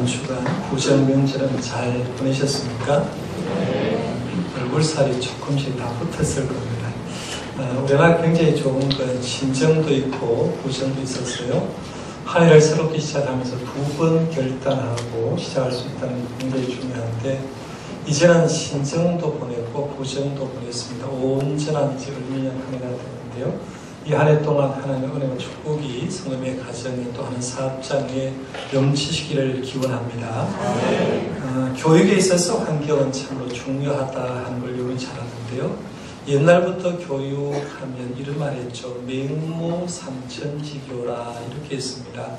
한 주간 구정명절은 잘 보내셨습니까? 얼굴살이 조금씩 다 붙었을 겁니다. 우리나라 굉장히 좋은 친정도 있고 구정도 있었어요. 한 해를 새롭게 시작하면서 두 번 결단하고 시작할 수 있다는 게 굉장히 중요한데, 이제는 신정도 보내고 구정도 보냈습니다. 온전한 이제 을미년 한 해가 되는데요. 이 한 해 동안 하나님의 은혜와 축복이 성도의 가정에 또 하는 사업장에 넘치시기를 기원합니다. 교육에 있어서 환경은 참으로 중요하다 하는 걸 여러분이 잘 아는데요. 옛날부터 교육하면 이런 말 했죠. 맹모 삼천지교라 이렇게 했습니다.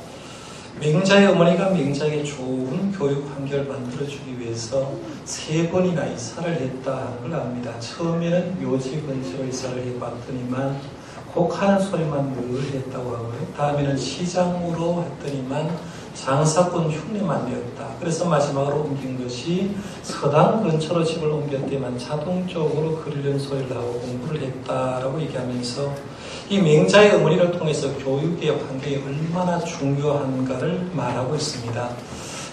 맹자의 어머니가 맹자에게 좋은 교육 환경을 만들어주기 위해서 3번이나 이사를 했다 하는 걸 압니다. 처음에는 묘지 근처로 이사를 해봤더니만 곡하는 소리만 늘 했다고 하고요. 다음에는 시장으로 했더니만 장사꾼 흉내만 내었다. 그래서 마지막으로 옮긴 것이 서당 근처로 집을 옮겼더니만 자동적으로 그리는 소리를 하고 공부를 했다라고 얘기하면서 이 맹자의 어머니를 통해서 교육의 환경이 얼마나 중요한가를 말하고 있습니다.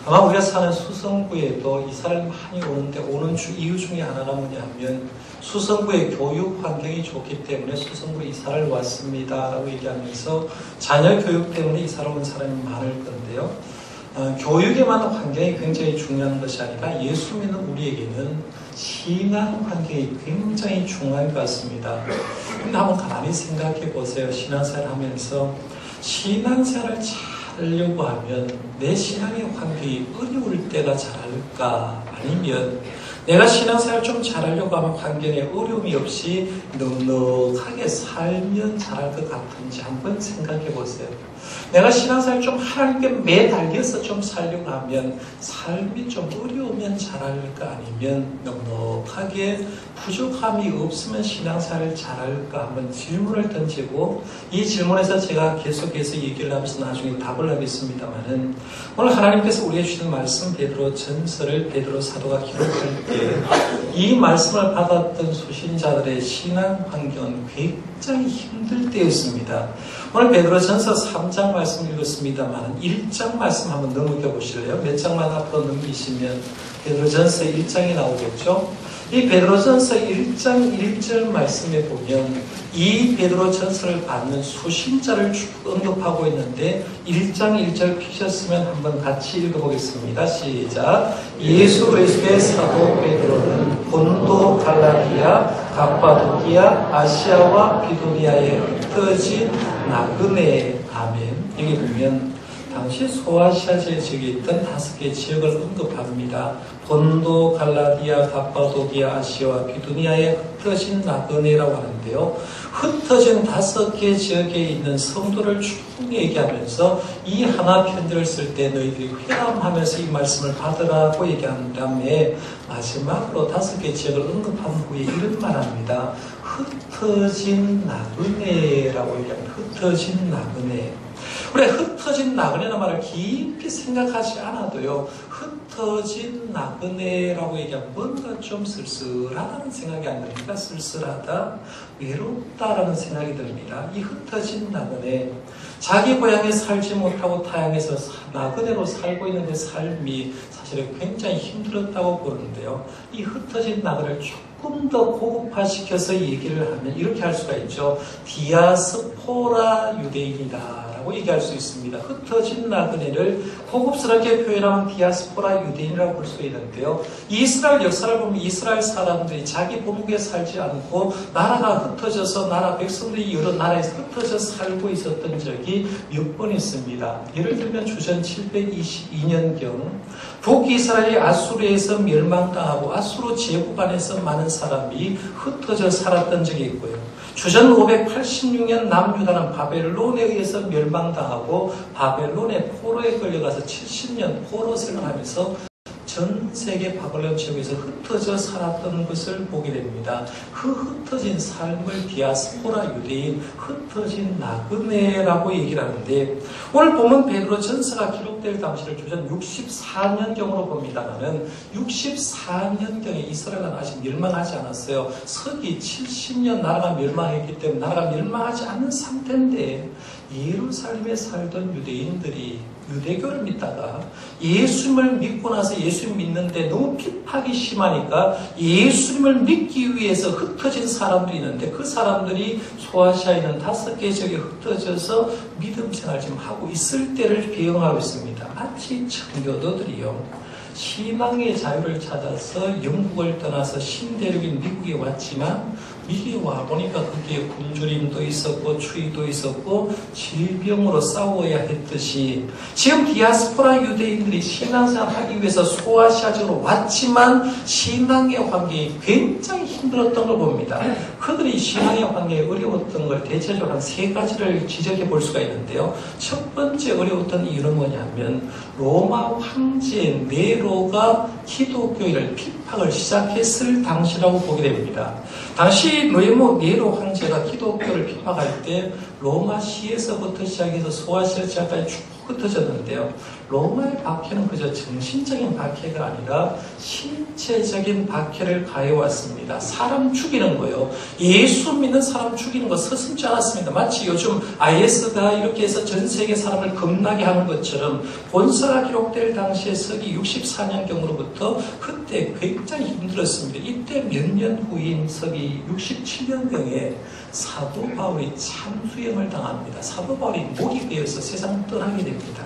아마 우리가 사는 수성구에도 이사를 많이 오는데 오는 이유 중에 하나가 뭐냐 하면 수성구의 교육 환경이 좋기 때문에 수성구에 이사를 왔습니다 라고 얘기하면서 자녀 교육 때문에 이사를 온 사람이 많을 건데요. 교육에만 환경이 굉장히 중요한 것이 아니라 예수 믿는 우리에게는 신앙 환경이 굉장히 중요한 것 같습니다. 근데 한번 가만히 생각해 보세요. 신앙생활 하면서 신앙생활을 하려고 하면 내 신앙의 환경이 어려울 때가 잘할까? 아니면 내가 신앙생활 좀 잘하려고 하면 환경에 어려움이 없이 넉넉하게 살면 잘할 것 같은지 한번 생각해 보세요. 내가 신앙생활 좀 하나님께 매달려서 좀 살려고 하면 삶이 좀 어려우면 잘할까? 아니면 넉넉하게 부족함이 없으면 신앙생활을 잘할까? 한번 질문을 던지고 이 질문에서 제가 계속해서 얘기를 하면서 나중에 답을 하겠습니다만은 오늘 하나님께서 우리에게 주신 말씀 베드로 전서를 베드로 사도가 기록할 때 이 말씀을 받았던 수신자들의 신앙 환경은 굉장히 힘들 때였습니다. 오늘 베드로 전서 3장 말씀 읽었습니다만 1장 말씀 한번 넘겨 보실래요? 몇 장만 앞으로 넘기시면 베드로 전서 1장이 나오겠죠? 이 베드로 전서 1장 1절 말씀에 보면 이 베드로 전서를 받는 수신자를 쭉 언급하고 있는데 1장 1절 피셨으면 한번 같이 읽어보겠습니다. 시작. 예수 그리스도의 사도 베드로는 본도, 갈라디아, 갑바도기아, 아시아와 비두니아에 흩어진 나그네. 아멘. 여기 보면 당시 소아시아 지역에 있던 5개 지역을 언급합니다. 본도, 갈라디아, 갑바도기아, 아시아와 비두니아에 흩어진 나그네라고 하는데요. 흩어진 5개 지역에 있는 성도를 쭉 얘기하면서 이 하나 편지를 쓸 때 너희들이 회람하면서 이 말씀을 받으라고 얘기한 다음에 마지막으로 5개 지역을 언급한 후에 이런 말합니다. 흩어진 나그네라고 얘기합니다. 흩어진 나그네. 우리 흩어진 나그네라는 말을 깊이 생각하지 않아도요. 흩어진 나그네라고 얘기하면 뭔가 좀 쓸쓸하다는 생각이 안 듭니까? 쓸쓸하다, 외롭다라는 생각이 듭니다. 이 흩어진 나그네, 자기 고향에 살지 못하고 타향에서 나그네로 살고 있는 그 삶이 사실은 굉장히 힘들었다고 보는데요. 이 흩어진 나그네를 조금 더 고급화시켜서 얘기를 하면 이렇게 할 수가 있죠. 디아스포라 유대인이다 라고 얘기할 수 있습니다. 흩어진 나그네를 고급스럽게 표현하면 디아스포라 유대인이라고 볼 수 있는데요. 이스라엘 역사를 보면 이스라엘 사람들이 자기 본국에 살지 않고 나라가 흩어져서 나라 백성들이 여러 나라에서 흩어져 살고 있었던 적이 몇 번 있습니다. 예를 들면 주전 722년경 북이스라엘이 아수르에서 멸망당하고 아수르 제국 안에서 많은 사람이 흩어져 살았던 적이 있고요. 주전 586년 남유다는 바벨론에 의해서 멸망당하고 바벨론의 포로에 끌려가서 70년 포로 생활하면서 전 세계 바벨론 지역에서 흩어져 살았던 것을 보게 됩니다. 그 흩어진 삶을 디아스포라 유대인, 흩어진 나그네라고 얘기를 하는데 오늘 보면 베드로 전서가 기록될 당시를 주전 64년경으로 봅니다만은 64년경에 이스라엘은 아직 멸망하지 않았어요. 서기 70년 나라가 멸망했기 때문에 나라가 멸망하지 않는 상태인데 예루살렘에 살던 유대인들이 유대교를 믿다가 예수님을 믿고 나서 예수님 믿는데 너무 핍박이 심하니까 예수님을 믿기 위해서 흩어진 사람들이 있는데 그 사람들이 소아시아에 있는 5개 지역에 흩어져서 믿음 생활을 지금 하고 있을 때를 배경하고 있습니다. 마치 청교도들이요. 신앙의 자유를 찾아서 영국을 떠나서 신대륙인 미국에 왔지만 미국에 와보니까 거기에 굶주림도 있었고 추위도 있었고 질병으로 싸워야 했듯이 지금 디아스포라 유대인들이 신앙생활 하기 위해서 소아시아적으로 왔지만 신앙의 환경이 굉장히 힘들었던 걸 봅니다. 그들이 신앙의 환경이 어려웠던 걸 대체적으로 한 3가지를 지적해 볼 수가 있는데요. 첫 번째 어려웠던 이유는 뭐냐면 로마 황제 네로가 기독교인을 핍박을 시작했을 당시라고 보게 됩니다. 당시 네로 황제가 기독교를 핍박할 때 로마시에서부터 시작해서 소아시아 지역까지 쭉 흩어졌는데요. 로마의 박해는 그저 정신적인 박해가 아니라 신체적인 박해를 가해왔습니다. 사람 죽이는 거요. 예수 믿는 사람 죽이는 거 서슴지 않았습니다. 마치 요즘 IS가 이렇게 해서 전 세계 사람을 겁나게 하는 것처럼 본서가 기록될 당시에 서기 64년경으로부터 그때 굉장히 힘들었습니다. 이때 몇 년 후인 서기 67년경에 사도 바울이 참수형을 당합니다. 사도 바울이 목이 베어서 세상을 떠나게 됩니다.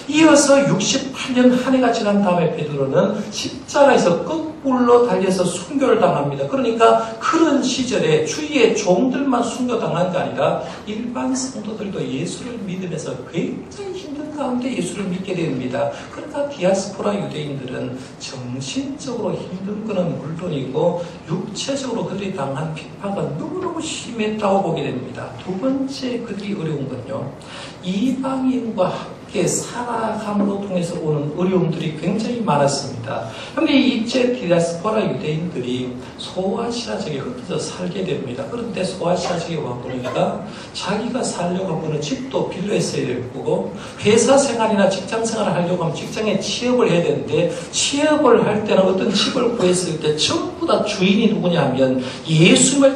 이어서 68년 한 해가 지난 다음에 베드로는 십자가에서 거꾸로 달려서 순교를 당합니다. 그러니까 그런 시절에 주위의 종들만 순교당한 게 아니라 일반 성도들도 예수를 믿으면서 굉장히 힘든 가운데 예수를 믿게 됩니다. 그러니까 디아스포라 유대인들은 정신적으로 힘든 것은 물론이고 육체적으로 그들이 당한 핍박은 너무너무 심했다고 보게 됩니다. 두 번째 그들이 어려운 건요. 이방인과 함께 살아감으로 통해서 오는 어려움들이 굉장히 많았습니다. 그런데 이제 디아스포라 유대인들이 소아시아 지역에 흩어져 살게 됩니다. 그런데 소아시아 지역에 와보니까 자기가 살려고 하면 집도 빌려했어야 될 거고 회사 생활이나 직장 생활을 하려고 하면 직장에 취업을 해야 되는데 취업을 할 때는 어떤 집을 구했을 때 전부 다 주인이 누구냐면 예수님을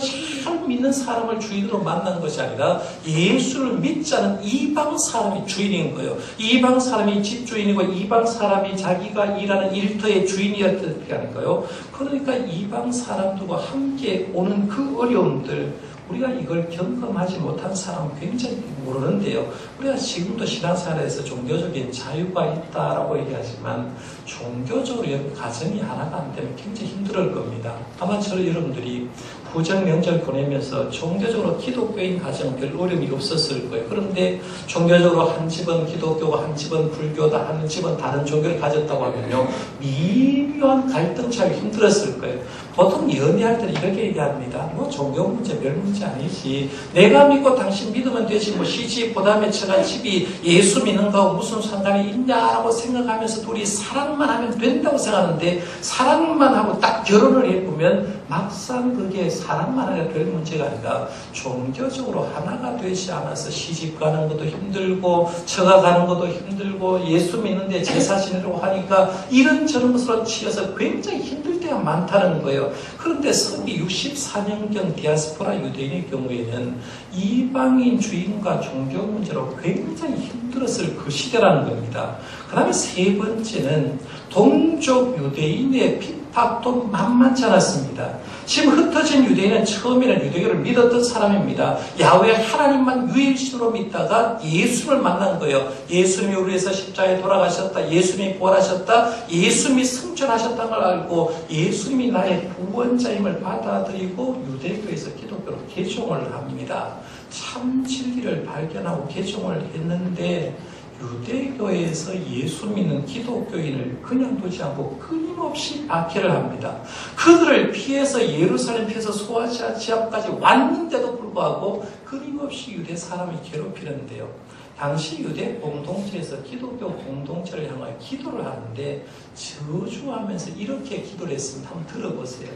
믿는 사람을 주인으로 만난 것이 아니라 예수를 믿지 않은 이방 사람이 주인인 거예요. 이방 사람이 집주인이고 이방 사람이 자기가 일하는 일터의 주인이었다니까요. 그러니까 이방 사람들과 함께 오는 그 어려움들 우리가 이걸 경험하지 못한 사람은 굉장히 모르는데요. 우리가 지금도 신앙생활에서 종교적인 자유가 있다라고 얘기하지만 종교적으로 가정이 하나가 안 되면 굉장히 힘들 겁니다. 아마 여러분들이 부정 명절 보내면서 종교적으로 기독교인 가정은 별 어려움이 없었을 거예요. 그런데 종교적으로 한 집은 기독교고 한 집은 불교다, 한 집은 다른 종교를 가졌다고 하면요. 미묘한 갈등 차이가 힘들었을 거예요. 보통 연애할 때는 이렇게 얘기합니다. 뭐 종교 문제 별 문제 아니지. 내가 믿고 당신 믿으면 되지. 뭐 시집 보다음에 처간 집이 예수 믿는 거하고 무슨 상관이 있냐라고 생각하면서 둘이 사랑만 하면 된다고 생각하는데 사랑만 하고 딱 결혼을 해보면 막상 그게 사랑만 하면 별 문제가 아니라 종교적으로 하나가 되지 않아서 시집 가는 것도 힘들고 처가 가는 것도 힘들고 예수 믿는데 제사 지내려고 하니까 이런저런 것으로 치여서 굉장히 힘들 때가 많다는 거예요. 그런데 서기 64년경 디아스포라 유대인의 경우에는 이방인 주인과 종교 문제로 굉장히 힘들었을 그 시대라는 겁니다. 그 다음에 세 번째는 동족 유대인의 핍박도 만만치 않았습니다. 지금 흩어진 유대인은 처음에는 유대교를 믿었던 사람입니다. 야훼 하나님만 유일신으로 믿다가 예수를 만난 거예요. 예수님이 우리 위해서 십자가에 돌아가셨다. 예수님이 부활하셨다. 예수님이 승천하셨다는 걸 알고 예수님이 나의 구원자임을 받아들이고 유대교에서 기독교로 개종을 합니다. 참 진리를 발견하고 개종을 했는데 유대교에서 예수 믿는 기독교인을 그냥 두지 않고 끊임없이 박해를 합니다. 그들을 피해서 예루살렘 피해서 소아시아 지역까지 왔는데도 불구하고 끊임없이 유대 사람을 괴롭히는데요. 당시 유대 공동체에서 기독교 공동체를 향하여 기도를 하는데 저주하면서 이렇게 기도를 했습니다. 한번 들어보세요.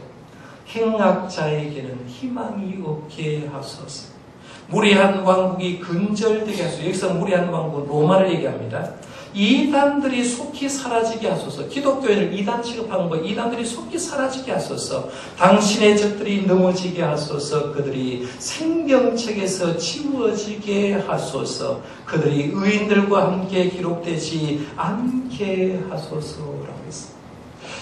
행악자에게는 희망이 없게 하소서. 무리한 왕국이 근절되게 하소서. 여기서 무리한 왕국 로마를 얘기합니다. 이단들이 속히 사라지게 하소서. 기독교인을 이단 취급하는 거, 이단들이 속히 사라지게 하소서. 당신의 적들이 넘어지게 하소서. 그들이 생명책에서 지워지게 하소서. 그들이 의인들과 함께 기록되지 않게 하소서라고 했습니다.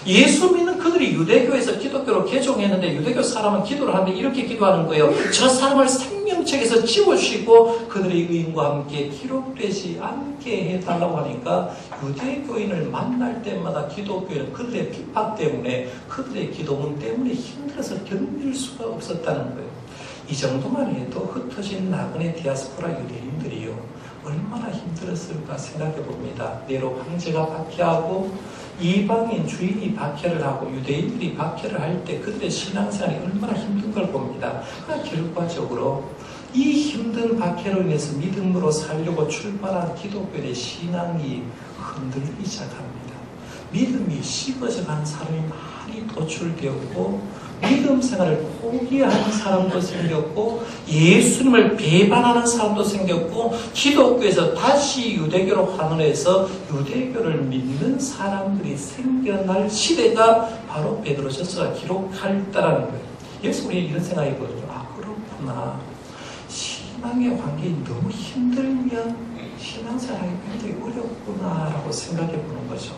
예수 믿는 그들이 유대교에서 기독교로 개종했는데 유대교 사람은 기도를 하는데 이렇게 기도하는 거예요. 저 사람을 생명책에서 지워주시고 그들의 의인과 함께 기록되지 않게 해달라고 하니까 유대교인을 만날 때마다 기독교인은 그들의 핍박 때문에 그들의 기도문 때문에 힘들어서 견딜 수가 없었다는 거예요. 이 정도만 해도 흩어진 나그네 디아스포라 유대인들이요 얼마나 힘들었을까 생각해 봅니다. 네로 황제가 박해하고 이방인 주인이 박해를 하고 유대인들이 박해를 할 때 그들의 신앙생활이 얼마나 힘든 걸 봅니다. 그러나 결과적으로 이 힘든 박해로 인해서 믿음으로 살려고 출발한 기독교의 신앙이 흔들리기 시작합니다. 믿음이 식어져가는 사람이 많이 도출되었고 믿음 생활을 포기하는 사람도 생겼고 예수님을 배반하는 사람도 생겼고 기독교에서 다시 유대교로 환원해서 유대교를 믿는 사람들이 생겨날 시대가 바로 베드로전서가 기록할 때라는 거예요. 여기서 우리 이런 생각이 거든요. 아 그렇구나. 신앙의 환경이 너무 힘들면 신앙생활이 굉장히 어렵구나라고 생각해 보는 거죠.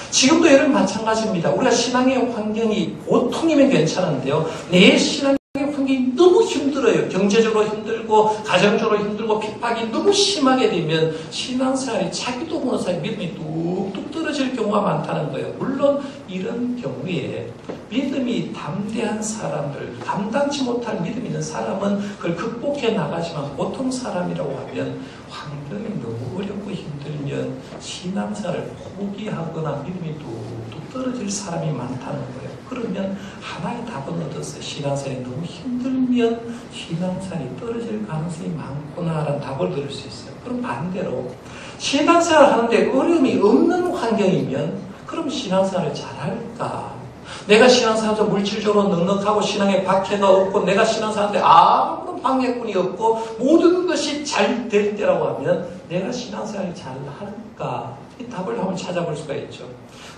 지금도 여러분 마찬가지입니다. 우리가 신앙의 환경이 보통이면 괜찮은데요. 내 신앙의 환경이 너무 힘들어요. 경제적으로 힘들고 가정적으로 힘들고 핍박이 너무 심하게 되면 신앙생활이 자기도 모르는 사이 믿음이 뚝뚝 떨어질 경우가 많다는 거예요. 물론 이런 경우에 믿음이 담대한 사람들, 감당치 못할 믿음이 있는 사람은 그걸 극복해 나가지만 보통 사람이라고 하면 환경이 너무 어렵고 힘들면 신앙생활을 포기하거나 믿음이 뚝뚝 떨어질 사람이 많다는 거예요. 그러면 하나의 답은 얻었어요. 신앙생활이 너무 힘들면 신앙생활이 떨어질 가능성이 많구나라는 답을 들을 수 있어요. 그럼 반대로 신앙생활을 하는데 어려움이 없는 환경이면 그럼 신앙생활을 잘할까? 내가 신앙생활에서 물질적으로 넉넉하고 신앙에 박해가 없고 내가 신앙생활하는데 아무런 방해꾼이 없고 모든 것이 잘 될 때라고 하면 내가 신앙생활이 잘 할까? 이 답을 한번 찾아볼 수가 있죠.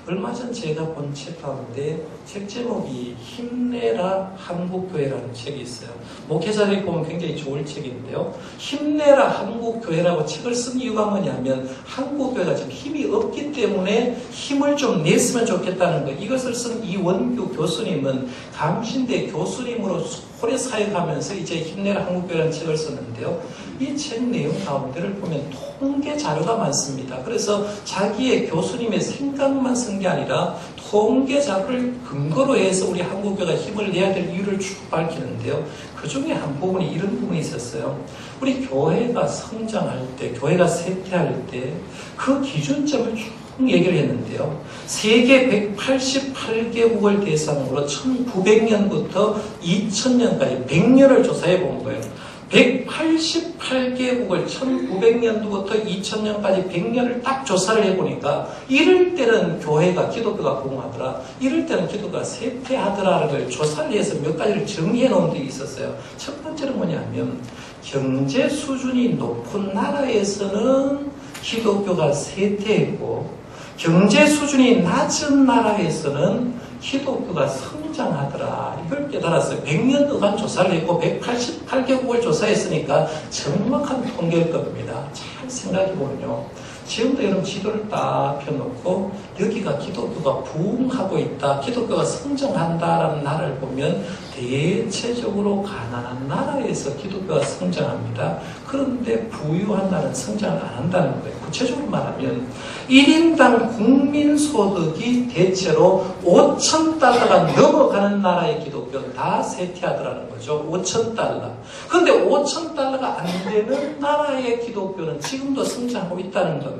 얼마 전 제가 본 책 가운데 책 제목이 힘내라 한국교회라는 책이 있어요. 목회자들이 보면 굉장히 좋을 책인데요. 힘내라 한국교회라고 책을 쓴 이유가 뭐냐면 한국교회가 지금 힘이 없기 때문에 힘을 좀 냈으면 좋겠다는 거예요. 이것을 쓴 이원규 교수님은 감신대 교수님으로 오래 사역하면서 이제 힘내라 한국교회라는 책을 썼는데요. 이 책 내용 가운데를 보면 통계 자료가 많습니다. 그래서 자기의 교수님의 생각만 쓴 게 아니라 통계 자료를 근거로 해서 우리 한국교회가 힘을 내야 될 이유를 쭉 밝히는데요. 그 중에 한 부분이 이런 부분이 있었어요. 우리 교회가 성장할 때, 교회가 쇠퇴할 때 그 기준점을 쭉 얘기를 했는데요. 세계 188개국을 대상으로 1900년부터 2000년까지 100년을 조사해 본 거예요. 188개국을 1900년도부터 2000년까지 100년을 딱 조사를 해보니까 이럴 때는 교회가 기독교가 부흥하더라, 이럴 때는 기독교가 쇠퇴하더라를 걸 조사를 해서 몇 가지를 정리해 놓은 데 있었어요. 첫 번째는 뭐냐면 경제 수준이 높은 나라에서는 기독교가 쇠퇴했고 경제 수준이 낮은 나라에서는 기독교가 성장하더라. 이걸 깨달았어요. 100년 동안 조사를 했고 188개국을 조사했으니까 정확한 통계일 겁니다. 잘 생각해보면요. 지금도 여러분 지도를 딱 펴놓고 여기가 기독교가 부흥하고 있다, 기독교가 성장한다라는 나라를 보면 대체적으로 가난한 나라에서 기독교가 성장합니다. 그런데 부유한 나라는 성장을 안 한다는 거예요. 구체적으로 말하면 1인당 국민소득이 대체로 5,000달러가 넘어가는 나라의 기독교는 다 쇠퇴하더라는 거죠. 5,000달러. 그런데 5,000달러가 안 되는 나라의 기독교는 지금도 성장하고 있다는 겁니다.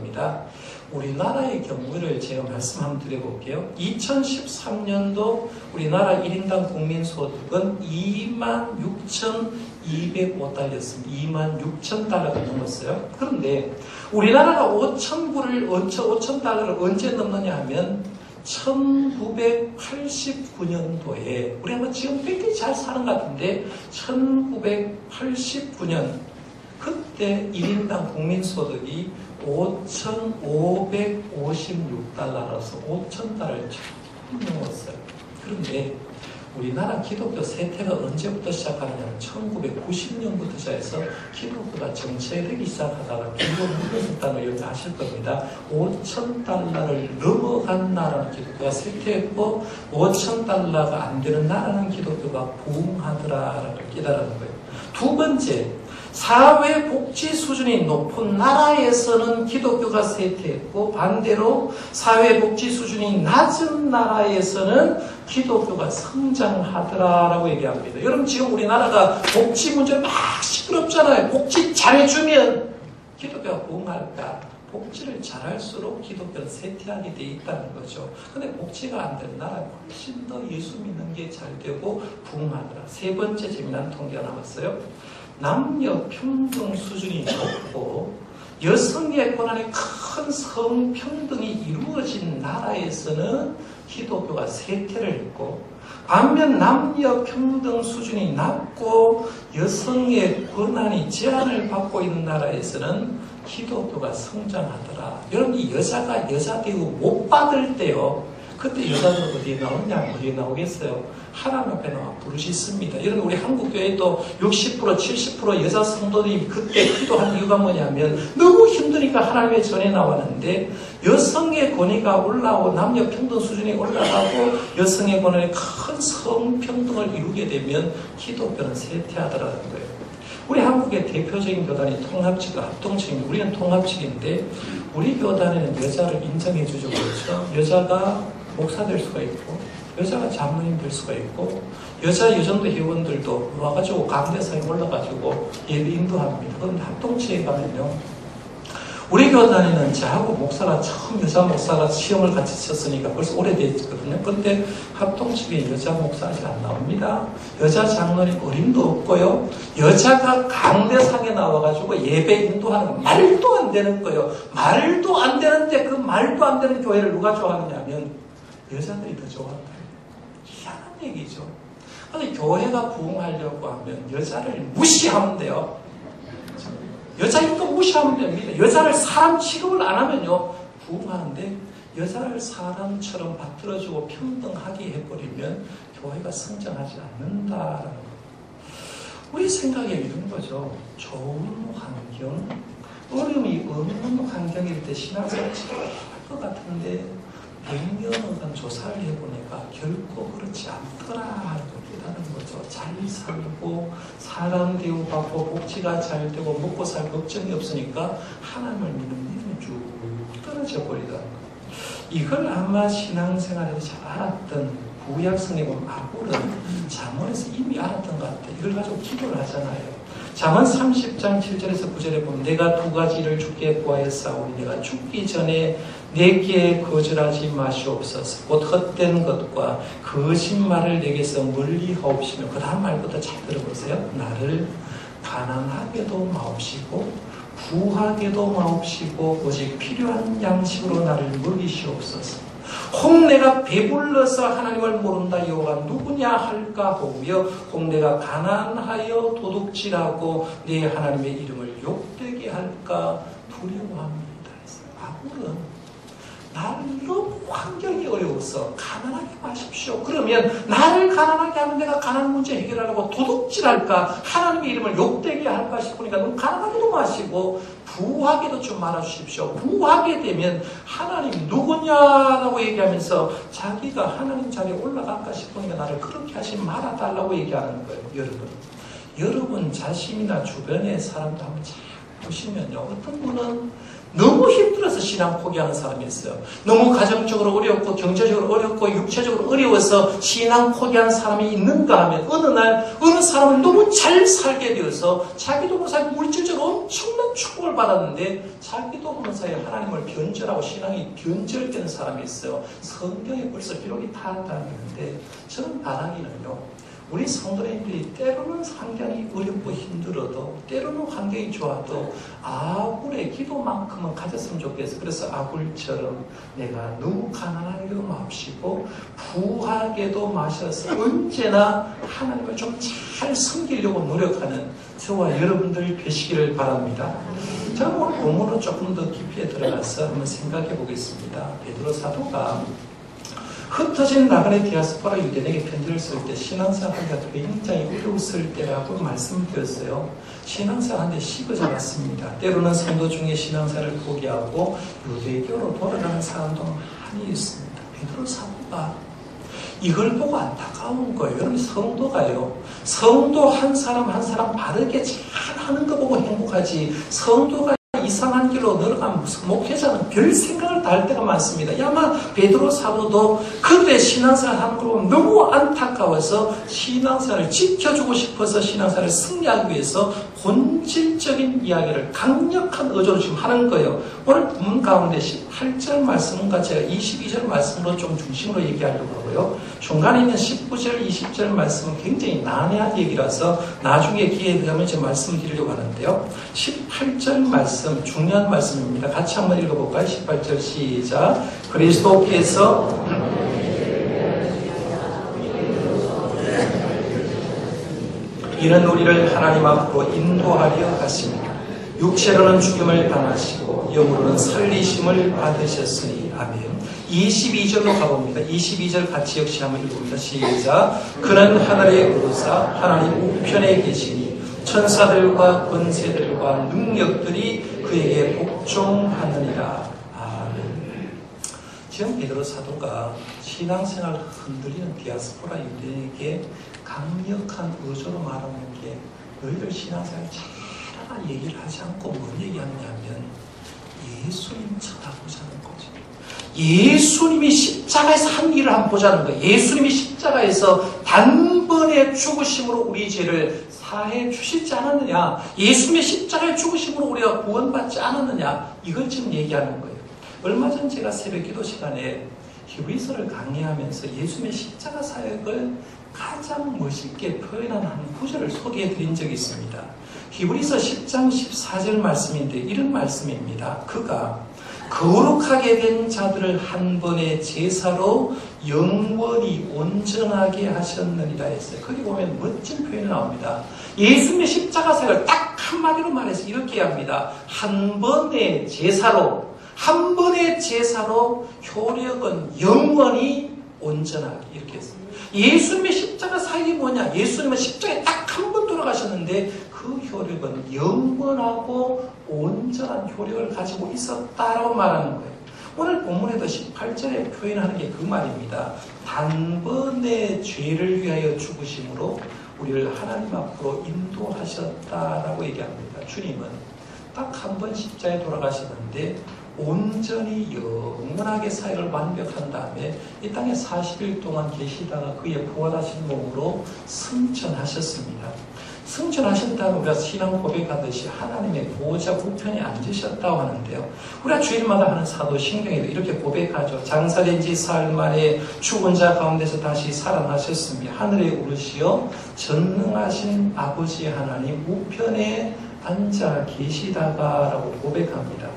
우리나라의 경우를 제가 말씀 한번 드려볼게요. 2013년도 우리나라 1인당 국민소득은 26,205달러였습니다. 26,000달러가 넘었어요. 그런데 우리나라가 5,000달러를 언제 넘느냐 하면 1989년도에 우리 한번 지금 굉장히 잘 사는 것 같은데 1989년 그때 1인당 국민소득이 5,556달러라서 5,000달러를 처음 넘었어요. 그런데 우리나라 기독교 세태가 언제부터 시작하느냐면 1990년부터 시작해서 기독교가 정체되기 시작하다가 중국 물러섰다는 걸 여러분 아실 겁니다. 5,000달러를 넘어간 나라는 기독교가 쇠퇴했고 5,000달러가 안 되는 나라는 기독교가 부흥하더라라는 걸 깨달은 거예요. 두 번째, 사회복지 수준이 높은 나라에서는 기독교가 쇠퇴했고 반대로 사회복지 수준이 낮은 나라에서는 기독교가 성장하더라라고 얘기합니다. 여러분 지금 우리나라가 복지 문제 막 시끄럽잖아요. 복지 잘해주면 기독교가 부흥할까? 복지를 잘할수록 기독교는 쇠퇴하게 돼 있다는 거죠. 근데 복지가 안 되는 나라는 훨씬 더 예수 믿는 게 잘 되고 부흥하더라. 세 번째 재미난 통계가 남았어요. 남녀 평등 수준이 높고 여성의 권한의 큰 성평등이 이루어진 나라에서는 기독교가 쇠퇴를 했고 반면 남녀 평등 수준이 낮고 여성의 권한이 제한을 받고 있는 나라에서는 기독교가 성장하더라. 여러분 이 여자가 여자 대우 못 받을 때요. 그때 여자들 어디에 나오냐? 어디에 나오겠어요? 하나님 앞에 나와 부르짖습니다. 여러분 우리 한국교회도 60% 70% 여자 성도들이 그때 기도한 이유가 뭐냐면 너무 힘드니까 하나님의 전에 나왔는데 여성의 권위가 올라오고 남녀 평등 수준이 올라가고 여성의 권한이 큰 성평등을 이루게 되면 기독교는 쇠퇴하더라는 거예요. 우리 한국의 대표적인 교단이 통합측, 합동측입니다. 우리는 통합측인데 우리 교단에는 여자를 인정해 주죠. 그렇죠? 여자가 목사 될 수가 있고 여자가 장로님 될 수가 있고 여자 여전도 회원들도 와가지고 강대상에 올라가지고 예를 인도합니다. 그런데 합동체에 가면요 우리 교단에는 저하고 목사가 처음 여자 목사가 시험을 같이 쳤으니까 벌써 오래됐거든요. 그런데 합동측에 여자 목사 아직 안 나옵니다. 여자 장로님 어림도 없고요. 여자가 강대상에 나와가지고 예배 인도하는 거 말도 안 되는 거예요. 말도 안 되는데 그 말도 안 되는 교회를 누가 좋아하느냐면 여자들이 더 좋아한다. 희한한 얘기죠. 근데 교회가 부흥하려고 하면 여자를 무시하면 돼요. 여자니까 무시하면 됩니다. 여자를 사람 취급을 안 하면요 부흥하는데 여자를 사람처럼 받들어주고 평등하게 해버리면 교회가 성장하지 않는다라는 거. 우리 생각에 이런 거죠. 좋은 환경, 어려움이 없는 환경일 때 신앙생활 잘할 것 같은데 100년간 조사를 해보니까 결코 그렇지 않더라라는 거죠. 잘 살고 사람 대우받고 복지가 잘 되고 먹고 살 걱정이 없으니까 하나님을 믿는 믿음이 쭉 떨어져 버리더라는 거예요. 이걸 아마 신앙생활에서 잘 알았던 구약 성경은 아굴은 잠언에서 이미 알았던 것 같아요. 이걸 가지고 기도를 하잖아요. 잠언 30장 7절에서 9절에 보면 내가 두 가지를 주께 구하였사오니 내가 죽기 전에 내게 거절하지 마시옵소서. 곧 헛된 것과 거짓말을 내게서 멀리 하옵시며 그 다음 말부터 잘 들어보세요. 나를 가난하게도 마옵시고 부하게도 마옵시고 오직 필요한 양식으로 나를 먹이시옵소서. 혹 내가 배불러서 하나님을 모른다 여호와가 누구냐 할까 보며 혹 내가 가난하여 도둑질하고 내 하나님의 이름을 욕되게 할까 두려워합니다. 아굴은 나를 너무 환경이 어려워서 가난하게 마십시오. 그러면 나를 가난하게 하면 내가 가난 문제 해결하려고 도둑질할까 하나님의 이름을 욕되게 할까 싶으니까 너무 가난하게도 마시고 부하게도 좀 말아주십시오. 부하게 되면 하나님 누구냐라고 얘기하면서 자기가 하나님 자리에 올라갈까 싶으니까 나를 그렇게 하지 말아달라고 얘기하는 거예요. 여러분 자신이나 주변의 사람도 한번 잘 보시면요. 어떤 분은 너무 힘들어서 신앙 포기하는 사람이 있어요. 너무 가정적으로 어렵고 경제적으로 어렵고 육체적으로 어려워서 신앙 포기하는 사람이 있는가 하면 어느 날 어느 사람은 너무 잘 살게 되어서 자기도 모사에 물질적으로 엄청난 축복을 받았는데 자기도 모사에 하나님을 변절하고 신앙이 변절되는 사람이 있어요. 성경에 벌써 기록이 다 있는데 저는 바라기는요. 우리 성도님들이 때로는 환경이 어렵고 힘들어도 때로는 환경이 좋아도 아굴의 기도만큼은 가졌으면 좋겠어요. 그래서 아굴처럼 내가 너무 가난하게도 맙시고 부하게도 마셔서 언제나 하나님을 좀 잘 섬기려고 노력하는 저와 여러분들 되시기를 바랍니다. 자, 오늘 본문으로 조금 더 깊이 들어가서 한번 생각해 보겠습니다. 베드로 사도가 흩어진 나그네 디아스포라 유대인에게 편지를 쓸 때 신앙생활하기가 굉장히 어려웠을 때라고 말씀드렸어요. 신앙생활하는데 시그져 갔습니다. 때로는 성도 중에 신앙생활을 포기하고 유대교로 돌아가는 사람도 많이 있습니다. 베드로 사도가 이걸 보고 안타까운 거예요. 여러분, 성도가요, 성도 한 사람 한 사람 바르게 잘 하는 거 보고 행복하지, 성도가 이상한 길로 늘어가면 무슨 목회자는 별 생각을 다 할 때가 많습니다. 아마 베드로 사도도 그들의 신앙생활 하는 걸 보면 너무 안타까워서 신앙생활을 지켜주고 싶어서 신앙생활을 승리하기 위해서 본질적인 이야기를 강력한 의존을 지금 하는 거예요. 오늘 본문 가운데 18절 말씀과 제가 22절 말씀으로 좀 중심으로 얘기하려고 하고요. 중간에 있는 19절, 20절 말씀은 굉장히 난해한 얘기라서 나중에 기회에 되면 제가 말씀드리려고 하는데요. 18절 말씀, 중요한 말씀입니다. 같이 한번 읽어볼까요? 18절 시작. 그리스도께서 이는 우리를 하나님 앞으로 인도하려 하십니다. 육체로는 죽임을 당하시고 영으로는 살리심을 받으셨으니. 아멘. 22절로 가봅니다. 22절 같이 역시 한번 읽어봅니다. 시작. 그는 하늘에 오르사 하나님 우편에 계시니 천사들과 권세들과 능력들이 그에게 복종하느니라. 아멘. 지금 베드로 사도가 신앙생활을 흔들리는 디아스포라 유대인에게 강력한 의조로 말하는 게 너희들 신앙생활 잘하라 얘기를 하지 않고 뭔 얘기하느냐면 예수님 쳐다보자는 거죠. 예수님이 십자가에서 한 일을 한번 보자는 거예요. 예수님이 십자가에서 단번에 죽으심으로 우리 죄를 사해 주시지 않았느냐, 예수님의 십자가의 죽으심으로 우리가 구원받지 않았느냐, 이걸 지금 얘기하는 거예요. 얼마 전 제가 새벽 기도 시간에 히브리서를 강의하면서 예수님의 십자가 사역을 가장 멋있게 표현한 한 구절을 소개해 드린 적이 있습니다. 히브리서 10장 14절 말씀인데 이런 말씀입니다. 그가 거룩하게 된 자들을 한 번의 제사로 영원히 온전하게 하셨느니라 했어요. 거기 보면 멋진 표현이 나옵니다. 예수님의 십자가 사역을 딱 한마디로 말해서 이렇게 합니다. 한 번의 제사로, 한 번의 제사로 효력은 영원히 온전하게, 이렇게 했습니다. 예수님의 십자가 사역이 뭐냐? 예수님은 십자가에 딱 한 번 돌아가셨는데 그 효력은 영원하고 온전한 효력을 가지고 있었다라고 말하는 거예요. 오늘 본문에도 18절에 표현하는 게 그 말입니다. 단번에 죄를 위하여 죽으심으로 우리를 하나님 앞으로 인도하셨다라고 얘기합니다. 주님은 딱 한 번 십자가에 돌아가셨는데 온전히 영원하게 사역을 완벽한 다음에 이 땅에 40일 동안 계시다가 그의 부활하신 몸으로 승천하셨습니다. 승천하신 다음에 우리가 신앙 고백하듯이 하나님의 보호자 우편에 앉으셨다고 하는데요. 우리가 주일마다 하는 사도신경에도 이렇게 고백하죠. 장사된 지 사흘 만에 죽은 자 가운데서 다시 살아나셨으며 하늘에 오르시어 전능하신 아버지 하나님 우편에 앉아 계시다가라고 고백합니다.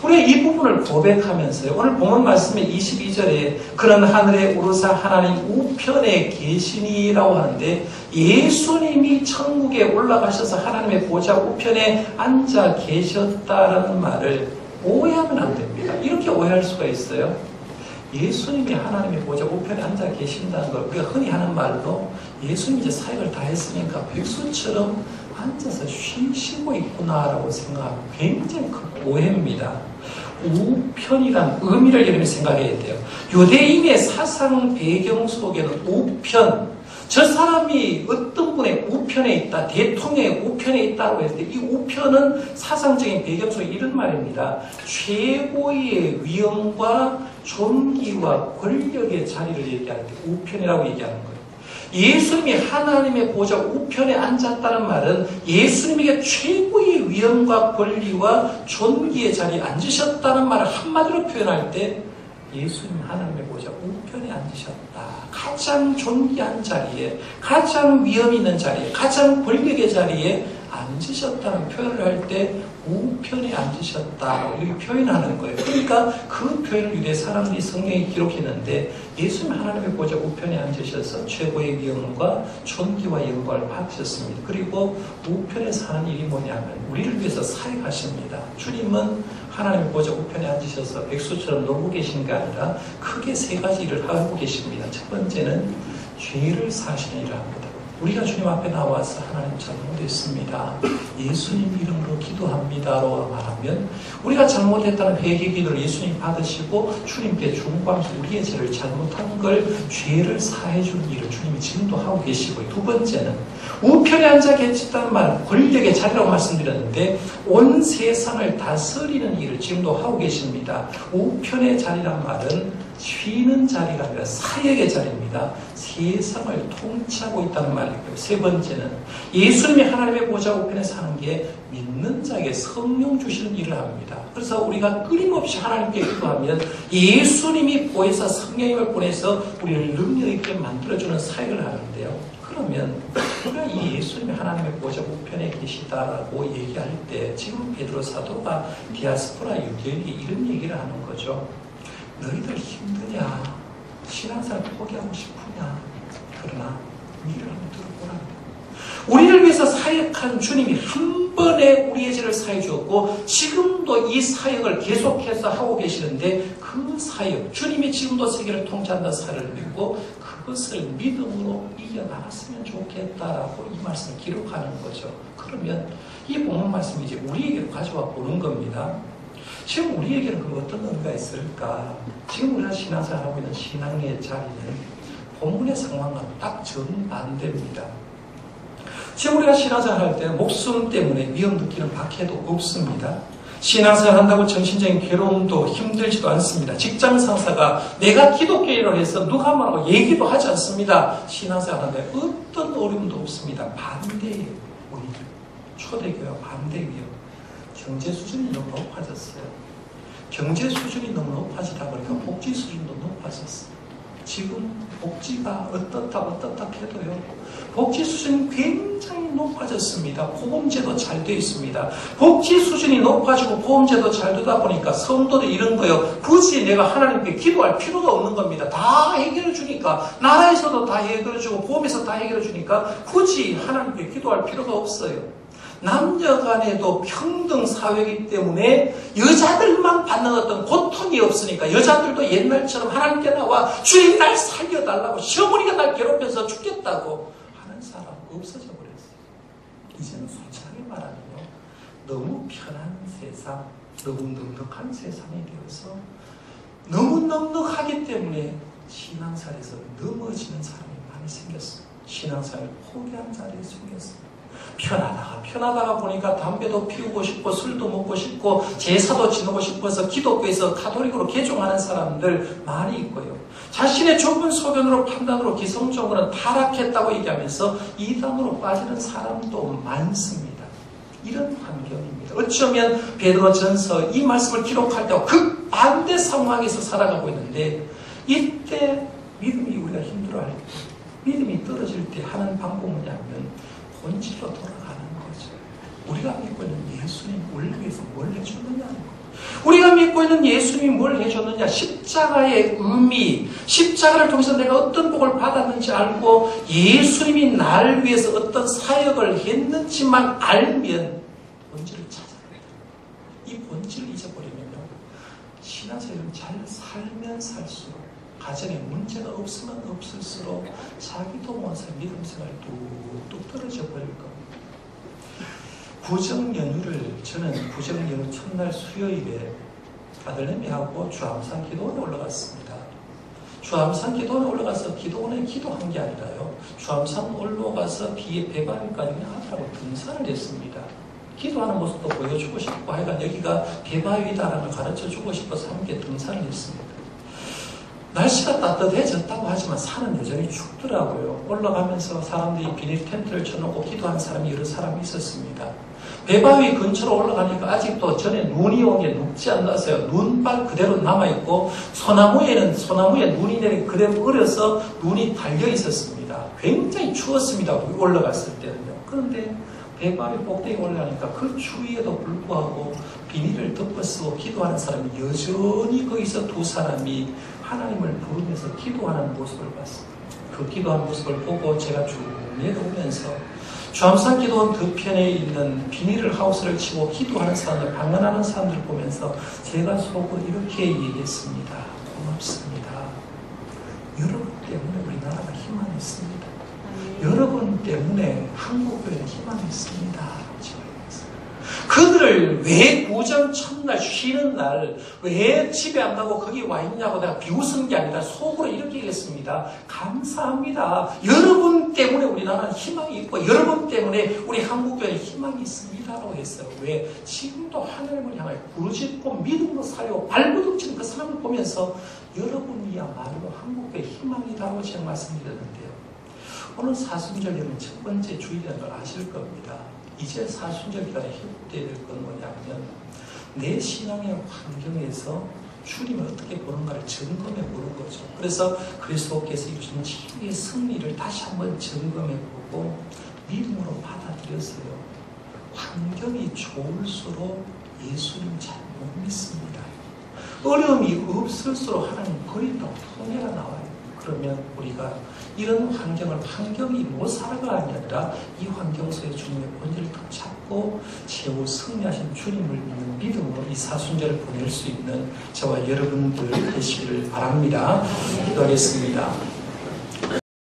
우리가 이 부분을 고백하면서요, 오늘 본문 말씀의 22절에 그런 하늘에 오르사 하나님 우편에 계시니라고 하는데 예수님이 천국에 올라가셔서 하나님의 보좌 우편에 앉아 계셨다라는 말을 오해하면 안 됩니다. 이렇게 오해할 수가 있어요. 예수님이 하나님의 보좌 우편에 앉아 계신다는 걸 우리가 흔히 하는 말로 예수님이 이제 사역을 다 했으니까 백수처럼 앉아서 쉬고 있구나라고 생각하면 굉장히 큰 오해입니다. 우편이란 의미를 여러분이 생각해야 돼요. 유대인의 사상 배경 속에는 우편, 저 사람이 어떤 분의 우편에 있다, 대통령의 우편에 있다고 했을 때 이 우편은 사상적인 배경 속에 이런 말입니다. 최고의 위엄과 존귀와 권력의 자리를 얘기할 때 우편이라고 얘기하는 거예요. 예수님이 하나님의 보좌 우편에 앉았다는 말은 예수님에게 최고의 위엄과 권리와 존귀의 자리에 앉으셨다는 말을 한마디로 표현할 때 예수님 하나님의 보좌 우편에 앉으셨다. 가장 존귀한 자리에, 가장 위엄 있는 자리에, 가장 권력의 자리에 앉으셨다는 표현을 할 때 우편에 앉으셨다 이렇게 표현하는 거예요. 그러니까 그 표현을 유대 사람들이 성경에 기록했는데 예수님 하나님의 보좌 우편에 앉으셔서 최고의 위엄과 존귀와 영광을 받으셨습니다. 그리고 우편에 사는 일이 뭐냐면 우리를 위해서 사역하십니다. 주님은 하나님의 보좌 우편에 앉으셔서 백수처럼 놀고 계신 게 아니라 크게 세 가지 일을 하고 계십니다. 첫 번째는 죄를 사하시는 일을 합니다. 우리가 주님 앞에 나와서 하나님 잘못했습니다. 예수님 이름으로 기도합니다로 말하면 우리가 잘못했다는 회개 기도를 예수님 받으시고 주님께 중보하면서 우리의 죄를 잘못한 걸 죄를 사해 주는 일을 주님이 지금도 하고 계시고요. 두 번째는 우편에 앉아 계시다는 말 권력의 자리라고 말씀드렸는데 온 세상을 다스리는 일을 지금도 하고 계십니다. 우편의 자리란 말은 쉬는 자리가 아니라 사역의 자리입니다. 세상을 통치하고 있다는 말이고요. 세 번째는 예수님이 하나님의 보좌 우편에 사는 게 믿는 자에게 성령 주시는 일을 합니다. 그래서 우리가 끊임없이 하나님께 기도하면 예수님이 보혜사 성령님을 보내서 우리를 능력 있게 만들어주는 사역을 하는데요. 그러면 우리가 이 예수님이 하나님의 보좌 우편에 계시다라고 얘기할 때 지금 베드로 사도가 디아스포라 유대인에게 이런 얘기를 하는 거죠. 너희들 힘드냐? 신앙생활 포기하고 싶으냐? 그러나 미를 한번 들어보라. 우리를 위해서 사역한 주님이 한 번에 우리의 죄를 사해 주었고 지금도 이 사역을 계속해서 하고 계시는데 그 사역, 주님이 지금도 세계를 통치한다는 사역을 믿고 그것을 믿음으로 이겨나갔으면 좋겠다라고 이 말씀을 기록하는 거죠. 그러면 이 본문 말씀이 이제 우리에게로 가져와 보는 겁니다. 지금 우리에게는 그 어떤 의미가 있을까? 지금 우리가 신앙생활하고 있는 신앙의 자리는 본문의 상황과 딱 정반대입니다. 지금 우리가 신앙생활할 때 목숨 때문에 위험 느끼는 박해도 없습니다. 신앙생활 한다고 정신적인 괴로움도 힘들지도 않습니다. 직장 상사가 내가 기독교인으로 해서 누가 말하고 얘기도 하지 않습니다. 신앙생활 하는데 어떤 어려움도 없습니다. 반대예요. 오히려 초대교회와 반대예요. 경제 수준이 너무 높아졌어요. 경제 수준이 너무 높아지다 보니까 복지 수준도 높아졌어요. 지금 복지가 어떻다 해도요. 복지 수준이 굉장히 높아졌습니다. 보험제도 잘 되어 있습니다. 복지 수준이 높아지고 보험제도 잘 되다 보니까 성도들 이런 거요. 굳이 내가 하나님께 기도할 필요가 없는 겁니다. 다 해결해 주니까 나라에서도 다 해결해 주고 보험에서 다 해결해 주니까 굳이 하나님께 기도할 필요가 없어요. 남녀 간에도 평등 사회이기 때문에 여자들만 받는 어떤 고통이 없으니까 여자들도 옛날처럼 하나님께 나와 주님 날 살려달라고 시어머니가 날 괴롭혀서 죽겠다고 하는 사람 없어져 버렸어요. 이제는 솔직하게 말하면요. 너무 편한 세상, 너무 넉넉한 세상이 되어서 너무 넉넉하기 때문에 신앙생활에서 넘어지는 사람이 많이 생겼어요. 신앙생활을 포기한 자리에 생겼어요. 편하다가 보니까 담배도 피우고 싶고 술도 먹고 싶고 제사도 지내고 싶어서 기독교에서 가톨릭으로 개종하는 사람들 많이 있고요. 자신의 좁은 소견으로 판단으로 기성적으로는 타락했다고 얘기하면서 이단으로 빠지는 사람도 많습니다. 이런 환경입니다. 어쩌면 베드로전서 이 말씀을 기록할 때와 극반대 상황에서 살아가고 있는데 이때 믿음이 우리가 힘들어할 때 믿음이 떨어질 때 하는 방법은 뭐냐면 본질로 돌아가는 거죠. 우리가 믿고 있는 예수님 우리를 위해서 뭘 해줬느냐는 거예요. 우리가 믿고 있는 예수님이 뭘 해줬느냐, 십자가의 의미, 십자가를 통해서 내가 어떤 복을 받았는지 알고 예수님이 나를 위해서 어떤 사역을 했는지만 알면 본질을 찾아야 돼요. 이 본질을 잊어버리면요, 신앙생활을 잘 살면 살수록, 가정에 문제가 없으면 없을수록 자기도 모아서 믿음 생활이 뚝뚝 떨어져 버릴 겁니다. 저는 구정연휴 첫날 수요일에 아들내미하고 주암산 기도원에 올라갔습니다. 주암산 기도원에 올라가서 기도원에 기도한 게 아니라요. 주암산 올라가서 배바위까지 그냥 하더라고 등산을 했습니다. 기도하는 모습도 보여주고 싶고 하여간 여기가 배바위다라는 걸 가르쳐주고 싶어서 함께 등산을 했습니다. 날씨가 따뜻해졌다고 하지만 산은 여전히 춥더라고요. 올라가면서 사람들이 비닐 텐트를 쳐놓고 기도하는 사람이 여러 사람이 있었습니다. 배바위 근처로 올라가니까 아직도 전에 눈이 온 게 녹지 않았어요. 눈발 그대로 남아있고 소나무에 눈이 내리고 그대로 얼어서 눈이 달려 있었습니다. 굉장히 추웠습니다. 올라갔을 때는요. 그런데 백마비 꼭대기 올라가니까 그 추위에도 불구하고 비닐을 덮어쓰고 기도하는 사람이 여전히 거기서 두 사람이 하나님을 부르면서 기도하는 모습을 봤습니다. 그 기도하는 모습을 보고 제가 쭉 내려오면서 주암산 기도원 뒤편에 있는 비닐을 하우스를 치고 기도하는 사람들, 방문하는 사람들 보면서 제가 속으로 이렇게 얘기했습니다. 고맙습니다. 여러분 때문에 우리나라가 희망했습니다. 여러분 때문에 한국교회는 희망했습니다. 그들을 왜 구정 첫날 쉬는 날 왜 집에 안 가고 거기 와 있냐고 내가 비웃은 게 아니라 속으로 이렇게 얘기했습니다. 감사합니다. 여러분 때문에 우리나라는 희망이 있고 여러분 때문에 우리 한국교회는 희망이 있습니다라고 했어요. 왜? 지금도 하나님을 향하여 부르짖고 믿음으로 살고 발버둥치는 그 사람을 보면서 여러분이야말로 한국교회 희망이다라고 제가 말씀드렸는데요. 오늘 사순절 여러분 첫 번째 주일이라는 걸 아실 겁니다. 이제 사순절 기간에 회복되어야 될 건 뭐냐면 내 신앙의 환경에서 주님을 어떻게 보는가를 점검해 보는 거죠. 그래서 그리스도께서 이루신 치유의 승리를 다시 한번 점검해 보고 믿음으로 받아들였어요. 환경이 좋을수록 예수님 잘 못 믿습니다. 어려움이 없을수록 하나님 버린다고 손해가 나와요. 그러면 우리가 이런 환경이 못 살아가는 게 아니라 이 환경 속에 주님의 본질을 더 찾고 최후 승리하신 주님을 믿는 믿음으로 이 사순절을 보낼 수 있는 저와 여러분들 되시기를 바랍니다. 기도하겠습니다.